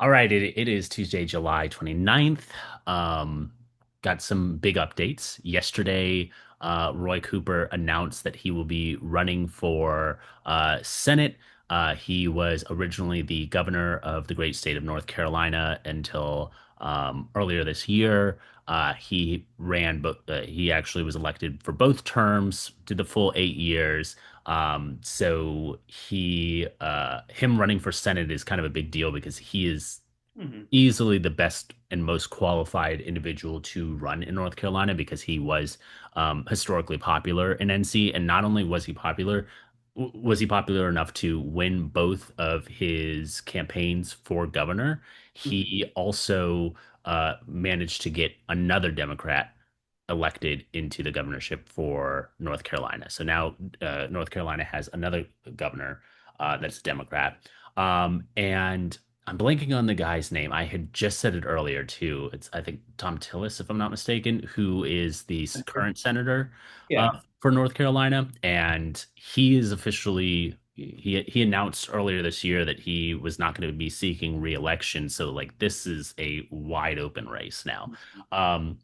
All right, it is Tuesday, July 29th. Um, got some big updates. Yesterday, Roy Cooper announced that he will be running for Senate. He was originally the governor of the great state of North Carolina until earlier this year. He ran, but he actually was elected for both terms, did the full 8 years. Him running for Senate is kind of a big deal because he is Hmm. easily the best and most qualified individual to run in North Carolina because he was historically popular in NC. And not only was he popular, was he popular enough to win both of his campaigns for governor, Hmm. he also managed to get another Democrat elected into the governorship for North Carolina. So now North Carolina has another governor that's Democrat. And I'm blanking on the guy's name. I had just said it earlier too. It's I think Tom Tillis, if I'm not mistaken, who is the current senator Yeah. for North Carolina, and he is officially he announced earlier this year that he was not going to be seeking re-election. So like this is a wide open race now.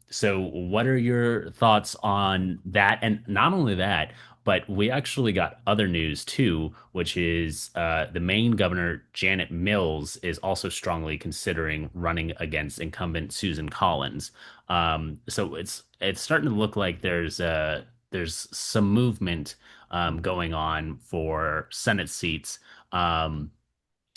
So what are your thoughts on that? And not only that, but we actually got other news too, which is the Maine governor, Janet Mills, is also strongly considering running against incumbent Susan Collins. So it's starting to look like there's some movement going on for Senate seats. Um,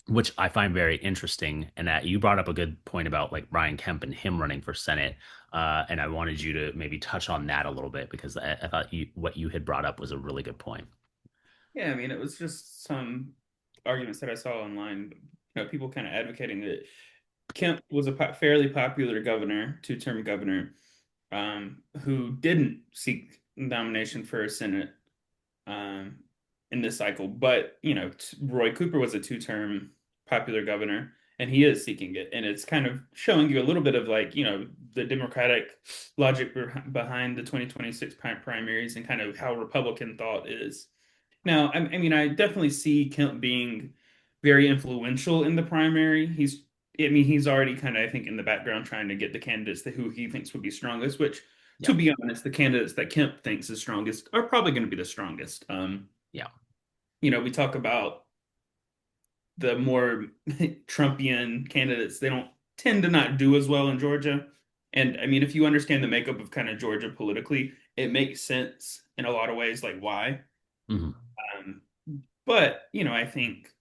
which I find very interesting. And that you brought up a good point about like Brian Kemp and him running for Senate. And I wanted you to maybe touch on that a little bit because I thought what you had brought up was a really good point. Yeah, I mean, it was just some arguments that I saw online. People kind of advocating that Kemp was a fairly popular governor, two-term governor, who didn't seek nomination for a Senate um, in this cycle. But, Roy Cooper was a two-term popular governor, and he is seeking it. And it's kind of showing you a little bit of like, the Democratic logic behind the 2026 primaries and kind of how Republican thought is. Now, I mean, I definitely see Kemp being very influential in the primary. He's already kind of, I think, in the background trying to get the candidates that who he thinks would be strongest, which, to Yeah. be honest, the candidates that Kemp thinks is strongest are probably going to be the strongest. Yeah. We talk about the more Trumpian candidates, they don't tend to not do as well in Georgia. And I mean, if you understand the makeup of kind of Georgia politically, it makes sense in a lot of ways, like why. Mhm. Um, but, I think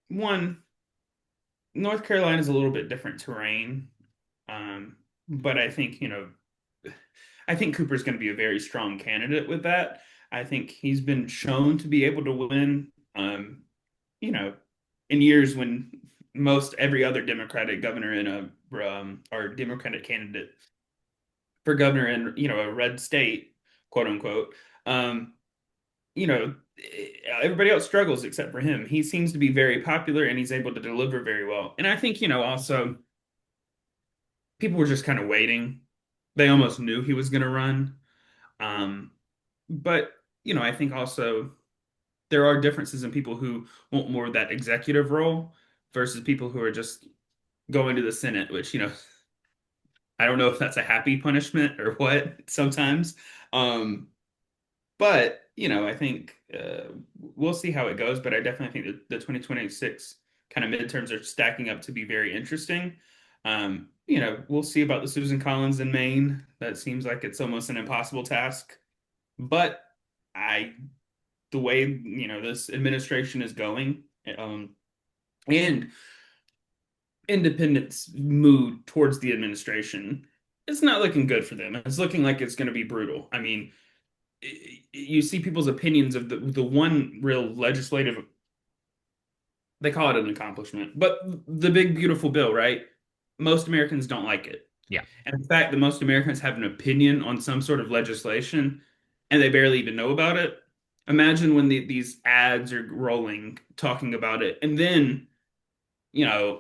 one, North Carolina is a little bit different terrain. But I think Cooper's going to be a very strong candidate with that. I think he's been shown to be able to win, you know, in years when most every other Democratic governor in or Democratic candidate for governor in, a red state, quote unquote, um, you know, everybody else struggles except for him. He seems to be very popular and he's able to deliver very well. And I think, also people were just kind of waiting. They almost knew he was going to run. Um, but, I think also there are differences in people who want more of that executive role versus people who are just going to the Senate, which, I don't know if that's a happy punishment or what sometimes. Um, But, I think we'll see how it goes. But I definitely think that the 2026 kind of midterms are stacking up to be very interesting. We'll see about the Susan Collins in Maine. That seems like it's almost an impossible task. But I, the way, this administration is going, and independents' mood towards the administration, it's not looking good for them. It's looking like it's going to be brutal. I mean, you see people's opinions of the one real legislative, they call it an accomplishment, but the big beautiful bill, right? Most Americans don't like it. Yeah. And in fact, the most Americans have an opinion on some sort of legislation and they barely even know about it. Imagine when these ads are rolling talking about it and then,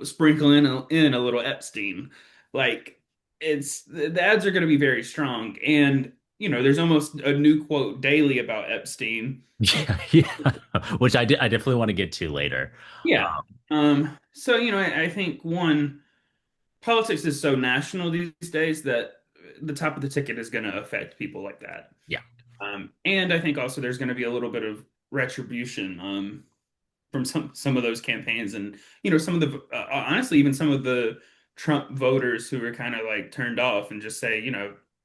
sprinkle in a little Epstein. Like the ads are going to be very strong. And there's almost a new quote daily about Epstein. Yeah, yeah. Which I definitely want to get to later. Yeah. Um, So, I think one, politics is so national these days that the top of the ticket is going to affect people like that. yeah. And I think also there's going to be a little bit of retribution from some of those campaigns, and some of the honestly even some of the Trump voters who are kind of like turned off and just say,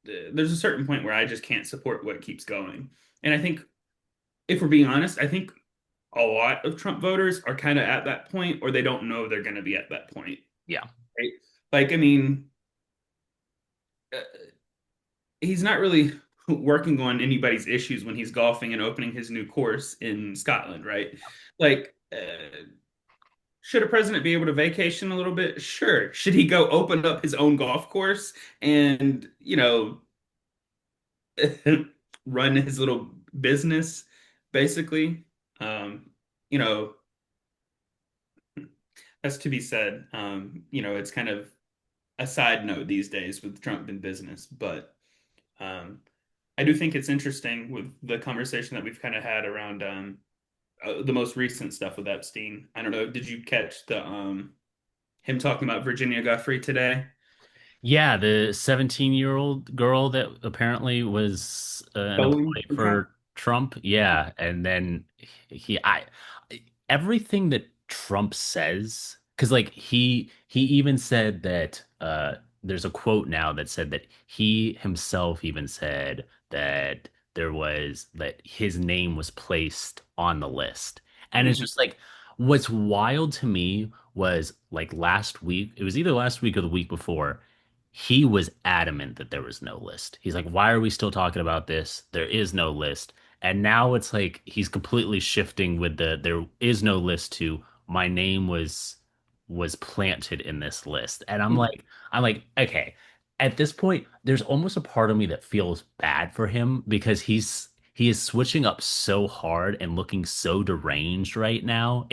there's a certain point where I just can't support what keeps going. And I think if we're being honest, I think a lot of Trump voters are kind of at that point, or they don't know they're going to be at that point, Yeah. right? Like, I mean, uh, he's not really working on anybody's issues when he's golfing and opening his new course in Scotland, right? Like, should a president be able to vacation a little bit? Sure. Should he go open up his own golf course and, run his little business, basically? You know, that's to be said. It's kind of a side note these days with Trump in business, but um, I do think it's interesting with the conversation that we've kind of had around the most recent stuff with Epstein. I don't know. Did you catch the him talking about Virginia Guffrey today? Yeah, the 17-year-old girl that apparently was an Bowling employee for Trump? for Trump. Yeah, and then everything that Trump says, because like he even said that there's a quote now that said that he himself even said that that his name was placed on the list. And it's Mhm. just like what's wild to me was like last week, it was either last week or the week before, he was adamant that there was no list. He's like, why are we still talking about this? There is no list. And now it's like he's completely shifting with the there is no list to my name was planted in this list. And I'm like, okay. At this point, there's almost a part of me that feels bad for him because he is switching up so hard and looking so deranged right now.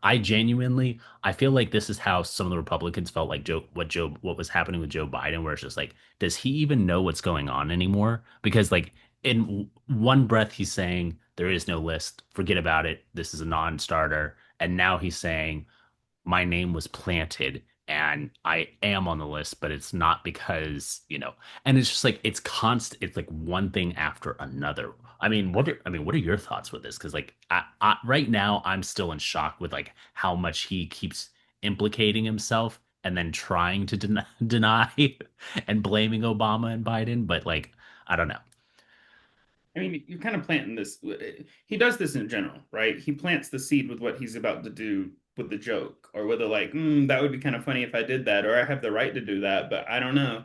I genuinely I feel like this is how some of the Republicans felt like what was happening with Joe Biden, where it's just like, does he even know what's going on anymore? Because like in one breath he's saying there is no list, forget about it, this is a non-starter, and now he's saying my name was planted and I am on the list, but it's not because, and it's just like it's constant, it's like one thing after another. What are your thoughts with this? Because like right now I'm still in shock with like how much he keeps implicating himself and then trying to deny and blaming Obama and Biden, but like I don't know. I mean, you're kind of planting this. He does this in general, right? He plants the seed with what he's about to do with the joke, or whether like, that would be kind of funny if I did that, or I have the right to do that, but I don't know.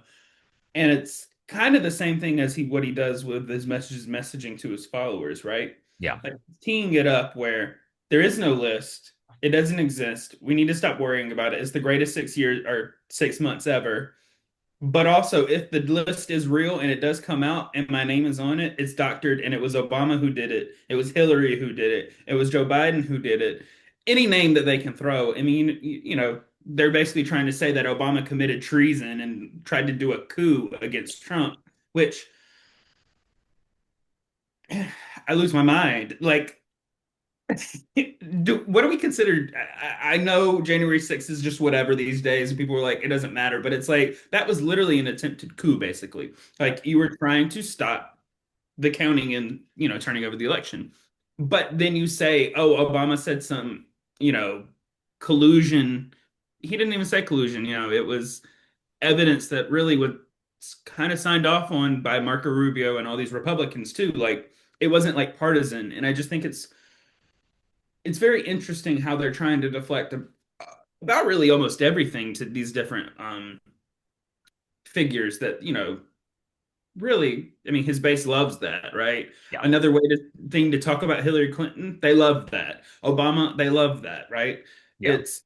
And it's kind of the same thing as what he does with his messaging to his followers, right? Yeah, Like teeing it up where there is no list, it doesn't exist. We need to stop worrying about it. It's the greatest 6 years or 6 months ever. But also, if the list is real and it does come out and my name is on it, it's doctored and it was Obama who did it. It was Hillary who did it. It was Joe Biden who did it. Any name that they can throw. I mean, they're basically trying to say that Obama committed treason and tried to do a coup against Trump, which I lose my mind. Like, what do we consider? I know January 6th is just whatever these days, and people are like, it doesn't matter. But it's like that was literally an attempted coup, basically. Like you were trying to stop the counting and turning over the election. But then you say, oh, Obama said some, you know, collusion. He didn't even say collusion. It was evidence that really was kind of signed off on by Marco Rubio and all these Republicans too. Like it wasn't like partisan, and I just think it's very interesting how they're trying to deflect about really almost everything to these different figures that really, I mean, his base loves that, right? yeah, Another thing to talk about Hillary Clinton, they love that. Obama, they love that, right? yeah, It's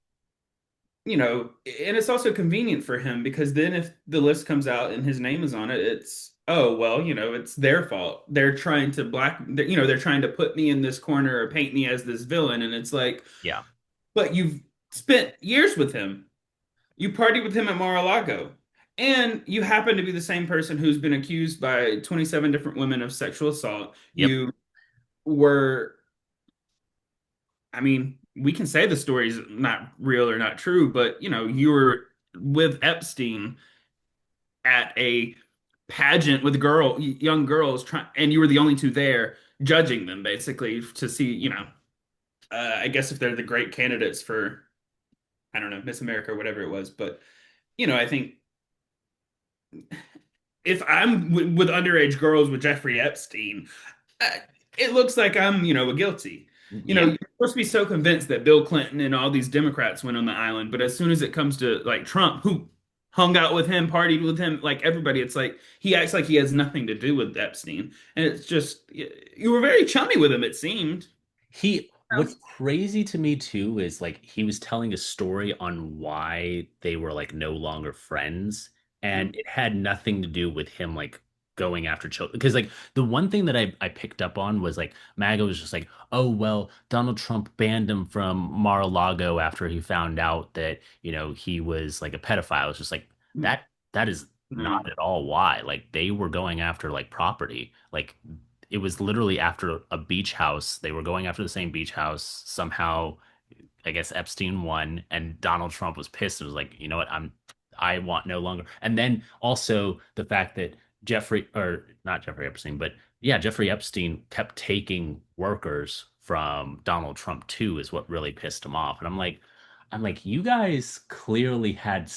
and it's also convenient for him because then if the list comes out and his name is on it, it's, oh well, it's their fault. They're trying to they're trying to put me in this corner or paint me as this villain, and it's like, yeah, but you've spent years with him. You partied with him at Mar-a-Lago. and you happen to be the same person who's been accused by 27 different women of sexual assault. Yep. You were, I mean, we can say the story's not real or not true, but you were with Epstein at a pageant with young girls trying, and you were the only two there judging them basically to see, I guess if they're the great candidates for, I don't know, Miss America or whatever it was. But, I think if I'm with underage girls with Jeffrey Epstein, uh, it looks like I'm, guilty. Yeah. You're supposed to be so convinced that Bill Clinton and all these Democrats went on the island, but as soon as it comes to like Trump, who hung out with him, partied with him, like everybody, it's like he acts like he has nothing to do with Epstein. And it's just, you were very chummy with him, it seemed. What's crazy to me too is like he was telling a story on why they were like no longer friends, and it had nothing to do with him like going after children. Because like the one thing that I picked up on was like MAGA was just like, oh well, Donald Trump banned him from Mar-a-Lago after he found out that, he was like a pedophile. It's just like that that is not No. at all why. Like they were going after like property. Like it was literally after a beach house. They were going after the same beach house. Somehow, I guess Epstein won, and Donald Trump was pissed and was like, you know what, I want no longer. And then also the fact that Jeffrey, or not Jeffrey Epstein, but yeah, Jeffrey Epstein kept taking workers from Donald Trump too, is what really pissed him off. And I'm like, you guys clearly had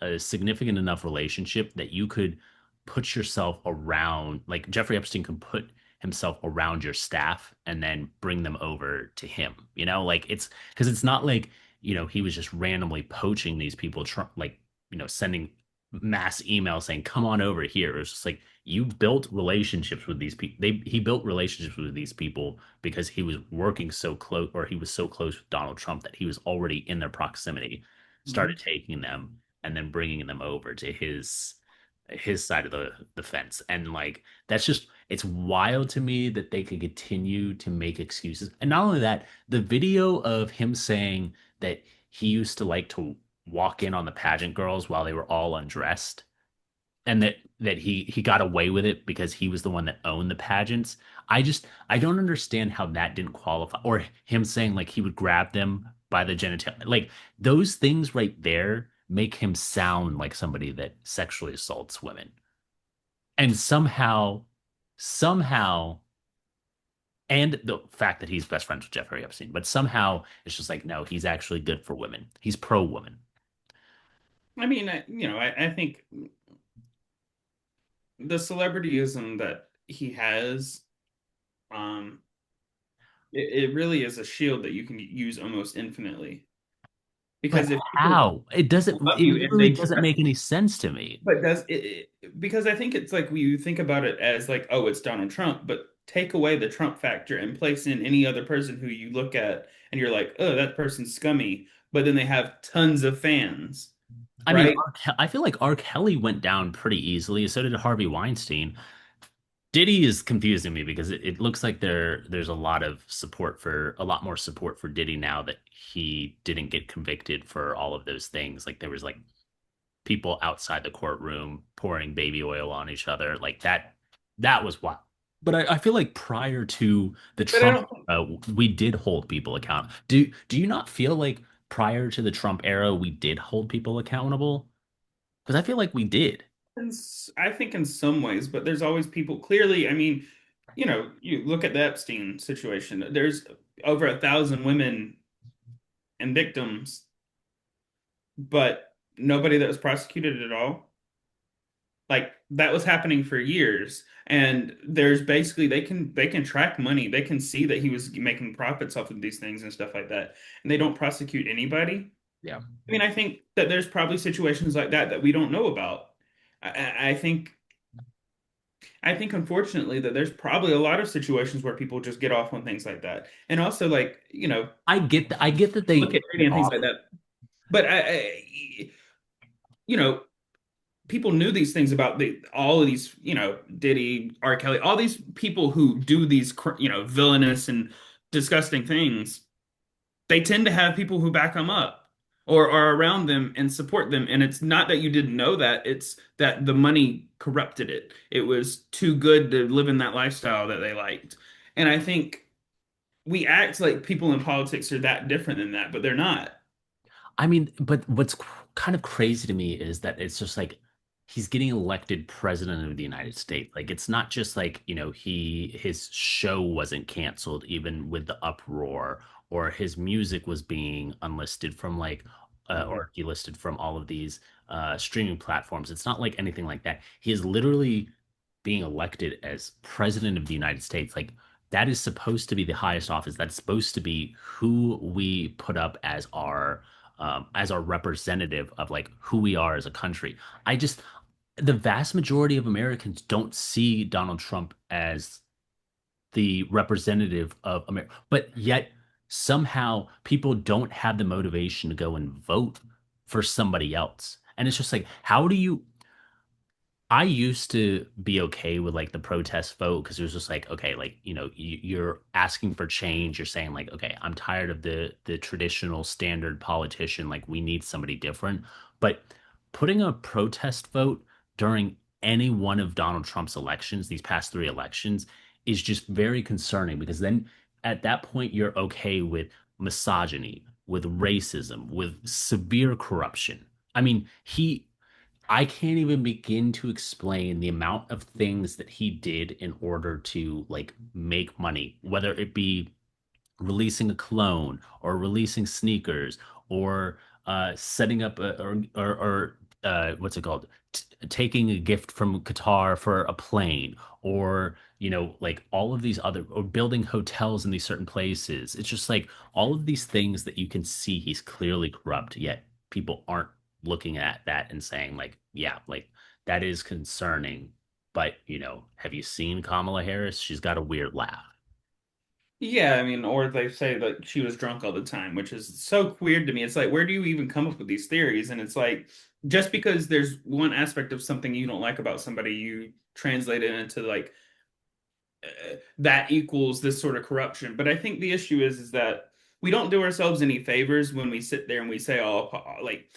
a significant enough relationship that you could put yourself around, like Jeffrey Epstein could put himself around your staff and then bring them over to him. Like it's because it's not like, he was just randomly poaching these people, like, sending mass emails saying, come on over here. It's just like you built relationships with these people. He built relationships with these people because he was working so close, or he was so close with Donald Trump that he was already in their proximity, started Mhm. taking them and then bringing them over to his side of the fence. And like that's just, it's wild to me that they can continue to make excuses. And not only that, the video of him saying that he used to like to walk in on the pageant girls while they were all undressed, and that he got away with it because he was the one that owned the pageants. I don't understand how that didn't qualify. Or him saying like he would grab them by the genitalia. Like those things right there make him sound like somebody that sexually assaults women. And somehow, and the fact that he's best friends with Jeffrey Epstein, but somehow it's just like, no, he's actually good for women. He's pro woman. I mean, I think the celebrityism that he has, um, it really is a shield that you can use almost infinitely. But Because if people how? love It you and literally they doesn't trust, make any sense to me. but because I think it's like you think about it as like, oh, it's Donald Trump, but take away the Trump factor and place in any other person who you look at and you're like, oh, that person's scummy, but then they have tons of fans, I mean, right? I feel like R. Kelly went down pretty easily. So did Harvey Weinstein. Diddy is confusing me because it looks like there's a lot more support for Diddy now that he didn't get convicted for all of those things. Like there was like people outside the courtroom pouring baby oil on each other. Like that was wild. But I feel like prior to the But I Trump, don't think we did hold people accountable. Do you not feel like prior to the Trump era we did hold people accountable? Because I feel like we did. I think in some ways, but there's always people clearly, I mean, you look at the Epstein situation, there's over 1,000 women and victims, but nobody that was prosecuted at all. Like that was happening for years. And there's basically they can track money. They can see that he was making profits off of these things and stuff like that. And they don't prosecute anybody. Yeah. I mean, I think that there's probably situations like that that we don't know about. I think unfortunately that there's probably a lot of situations where people just get off on things like that. And also like, I get that they look at get Brady and things off. like that. But you know, people knew these things about all of these, Diddy, R. Kelly, all these people who do these, villainous and disgusting things. They tend to have people who back them up. or are around them and support them. And it's not that you didn't know that, it's that the money corrupted it. It was too good to live in that lifestyle that they liked. And I think we act like people in politics are that different than that, but they're not. I mean, but what's kind of crazy to me is that it's just like he's getting elected president of the United States. Like it's not just like, his show wasn't canceled even with the uproar, or his music was being unlisted from like Mhm. or delisted from all of these streaming platforms. It's not like anything like that. He is literally being elected as president of the United States. Like that is supposed to be the highest office. That's supposed to be who we put up as our representative of like who we are as a country. I just the vast majority of Americans don't see Donald Trump as the representative of America, but yet somehow people don't have the motivation to go and vote for somebody else. And it's just like, how do you I used to be okay with like the protest vote because it was just like, okay, like, you're asking for change. You're saying like, okay, I'm tired of the traditional standard politician. Like we need somebody different. But putting a protest vote during any one of Donald Trump's elections, these past three elections, is just very concerning because then at that point you're okay with misogyny, with racism, with severe corruption. I mean, I can't even begin to explain the amount of things that he did in order to like make money, whether it be releasing a clone or releasing sneakers or setting up or what's it called? Taking a gift from Qatar for a plane or like all of these other or building hotels in these certain places. It's just like all of these things that you can see he's clearly corrupt, yet people aren't looking at that and saying like, yeah, like that is concerning. But have you seen Kamala Harris? She's got a weird laugh. Yeah, I mean, or they say that she was drunk all the time, which is so weird to me. It's like, where do you even come up with these theories? And it's like, just because there's one aspect of something you don't like about somebody, you translate it into like that equals this sort of corruption. But I think the issue is that we don't do ourselves any favors when we sit there and we say, oh, like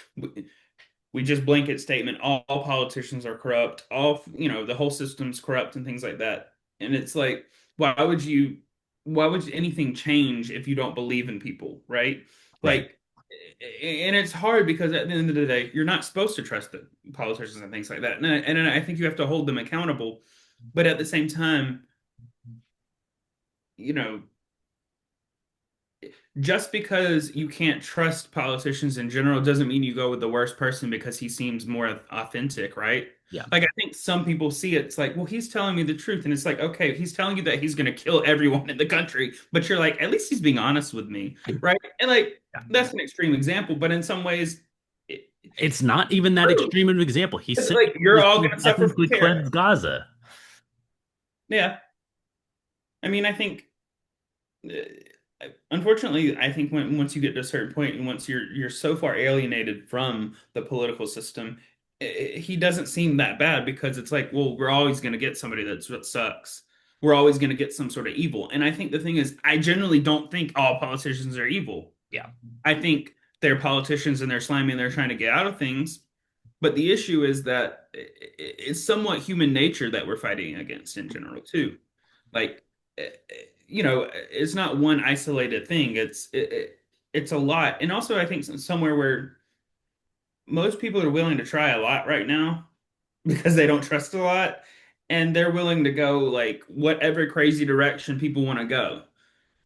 we just blanket statement, all politicians are corrupt, the whole system's corrupt and things like that. And it's like, why would you, why would anything change if you don't believe in people, right? Right. Like, and it's hard because at the end of the day, you're not supposed to trust the politicians and things like that. And I think you have to hold them accountable. But at the same time, you know, just because you can't trust politicians in general doesn't mean you go with the worst person because he seems more authentic, right? Yeah. Like I think some people see it, it's like, well, he's telling me the truth, and it's like, okay, he's telling you that he's going to kill everyone in the country, but you're like, at least he's being honest with me, right? And like that's an extreme example, but in some ways, it, It's not even that true. extreme of an example. He It's said like he you're was all going going to to suffer from ethnically terror. cleanse Gaza. Yeah, I mean, I think unfortunately, I think once you get to a certain point and once you're so far alienated from the political system, he doesn't seem that bad because it's like, well, we're always going to get somebody that's what sucks. We're always going to get some sort of evil. And I think the thing is, I generally don't think all politicians are evil. Yeah. I think they're politicians and they're slimy and they're trying to get out of things. But the issue is that it's somewhat human nature that we're fighting against in general too. Like, it's not one isolated thing. It's a lot, and also I think somewhere where most people are willing to try a lot right now because they don't trust a lot, and they're willing to go like whatever crazy direction people want to go.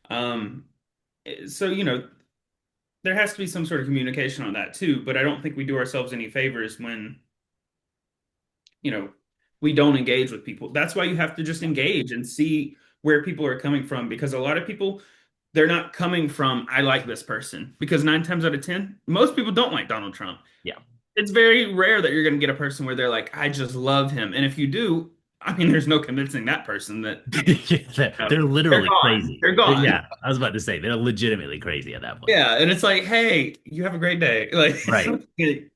Um, so there has to be some sort of communication on that too. But I don't think we do ourselves any favors when you know, we don't engage with people. That's why you have to just engage and see where people are coming from because a lot of people they're not coming from I like this person because 9 times out of 10 most people don't like Donald Trump. Yeah. It's very rare that you're going to get a person where they're like I just love him. And if you do, I mean there's no convincing that person that Yeah, they're they're literally gone. crazy. They're gone. Yeah, I was about to say they're legitimately crazy at that point. Yeah, and it's like, "Hey, you have a great day." Like Right.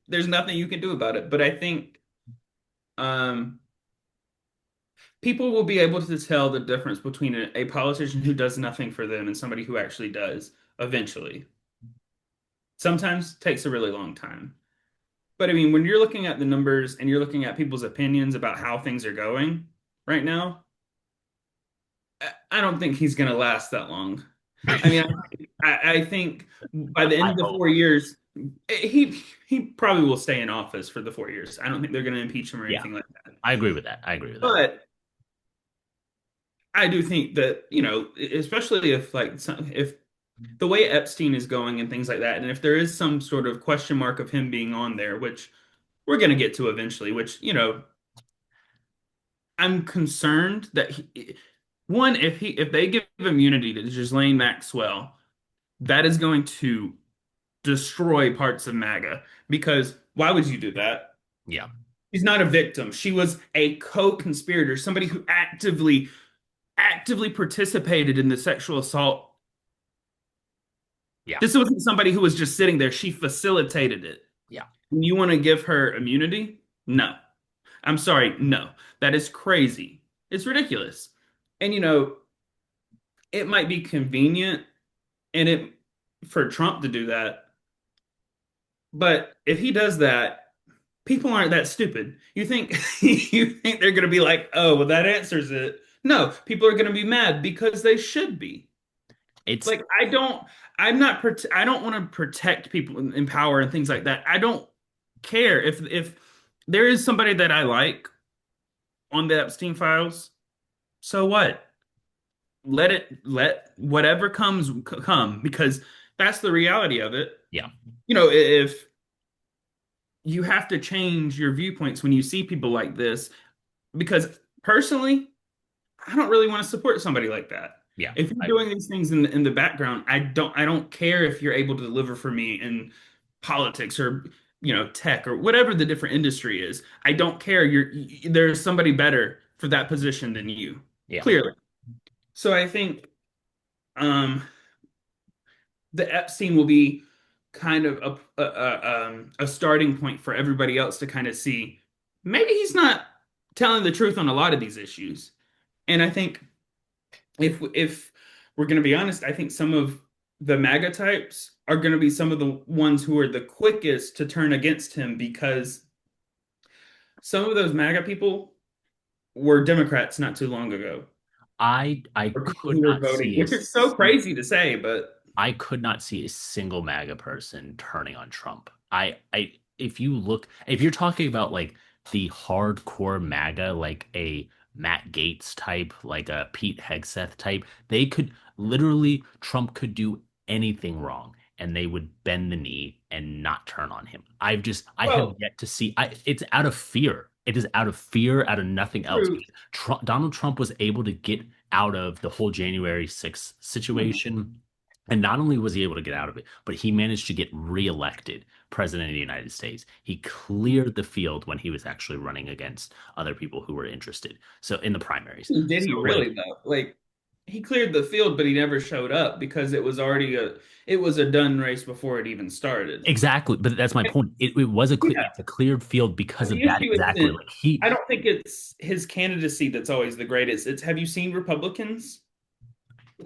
there's nothing you can do about it. But I think um people will be able to tell the difference between a politician who does nothing for them and somebody who actually does eventually. Sometimes takes a really long time. But I mean, when you're looking at the numbers and you're looking at people's opinions about how things are going right now, I don't think he's going to last that long. I mean, I think by the end I of the hope. 4 years, he probably will stay in office for the 4 years. I don't think they're going to impeach him or Yeah, anything like that. I agree with that. I agree with that. But I do think that, especially if if the way Epstein is going and things like that, and if there is some sort of question mark of him being on there, which we're going to get to eventually, which, I'm concerned that one, if they give immunity to Ghislaine Maxwell, that is going to destroy parts of MAGA because why would you do that? Yeah, She's not a victim. She was a co-conspirator, somebody who actively participated in the sexual assault. yeah, This wasn't somebody who was just sitting there. She facilitated it. yeah. You want to give her immunity? No. I'm sorry. No. That is crazy. It's ridiculous. And it might be convenient and it for Trump to do that, but if he does that, people aren't that stupid. You think you think they're going to be like, "Oh, well that answers it." No, people are going to be mad because they should be. It's Like I don't want to protect people in power and things like that. I don't care if there is somebody that I like on the Epstein files. So what? Let whatever comes come because that's the reality of it. yeah, If you have to change your viewpoints when you see people like this, because personally, I don't really want to support somebody like that. yeah. If you're I agree. doing these things in the background, I don't care if you're able to deliver for me in politics or tech or whatever the different industry is. I don't care. There's somebody better for that position than you, Yeah, clearly. So I think um the Epstein will be kind of a starting point for everybody else to kind of see maybe he's not telling the truth on a lot of these issues. And I think if we're going to be honest, I think some of the MAGA types are going to be some of the ones who are the quickest to turn against him because some of those MAGA people were Democrats not too long ago, I or people could who were not voting, see a which is so crazy to say, but I could not see a single MAGA person turning on Trump. If you look, if you're talking about like the hardcore MAGA, like a Matt Gaetz type, like a Pete Hegseth type, they could literally, Trump could do anything wrong and they would bend the knee and not turn on him. I have well, yet to see, it's out of fear. It is out of fear, out of nothing else. true. Donald Trump was able to get out of the whole January 6th Mhm. situation, and not only was he able to get out of it, but he managed to get reelected president of the United States. He cleared the field when he was actually running against other people who were interested. So in the primaries. Did he So like really though? Like he cleared the field, but he never showed up because it was a done race before it even started. exactly, but that's my point. It was Yeah, it's a cleared field because but of the that issue exactly. isn't. Like he I don't think it's his candidacy that's always the greatest. It's have you seen Republicans?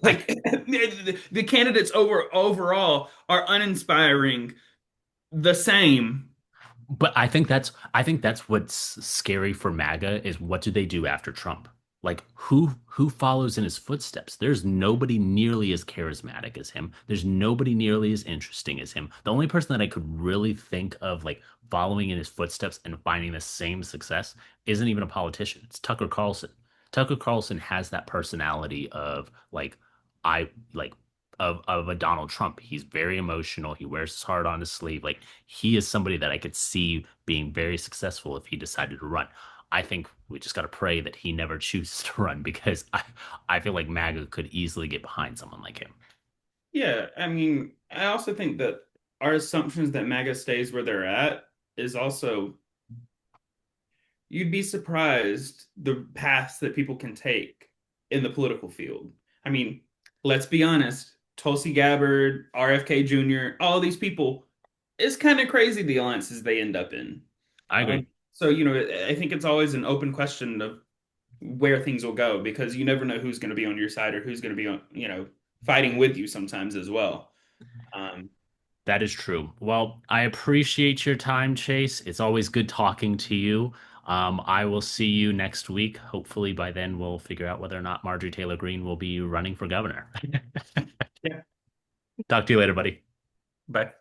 I Like the candidates overall are uninspiring, the same. But I think that's what's scary for MAGA is what do they do after Trump? Like who follows in his footsteps? There's nobody nearly as charismatic as him. There's nobody nearly as interesting as him. The only person that I could really think of like following in his footsteps and finding the same success isn't even a politician. It's Tucker Carlson. Tucker Carlson has that personality of like I like of a Donald Trump. He's very emotional. He wears his heart on his sleeve. Like he is somebody that I could see being very successful if he decided to run. I think we just got to pray that he never chooses to run because I feel like MAGA could easily get behind someone like him. Yeah, I mean, I also think that our assumptions that MAGA stays where they're at is also you'd be surprised the paths that people can take in the political field. I mean, let's be honest, Tulsi Gabbard, RFK Jr., all these people, it's kind of crazy the alliances they end up in. I agree. So, I think it's always an open question of where things will go because you never know who's going to be on your side or who's going to be on, fighting with you sometimes as well. Um, That is true. Well, I appreciate your time, Chase. It's always good talking to you. I will see you next week. Hopefully, by then, we'll figure out whether or not Marjorie Taylor Greene will be running for governor. Yeah. Talk to you later, buddy. Bye.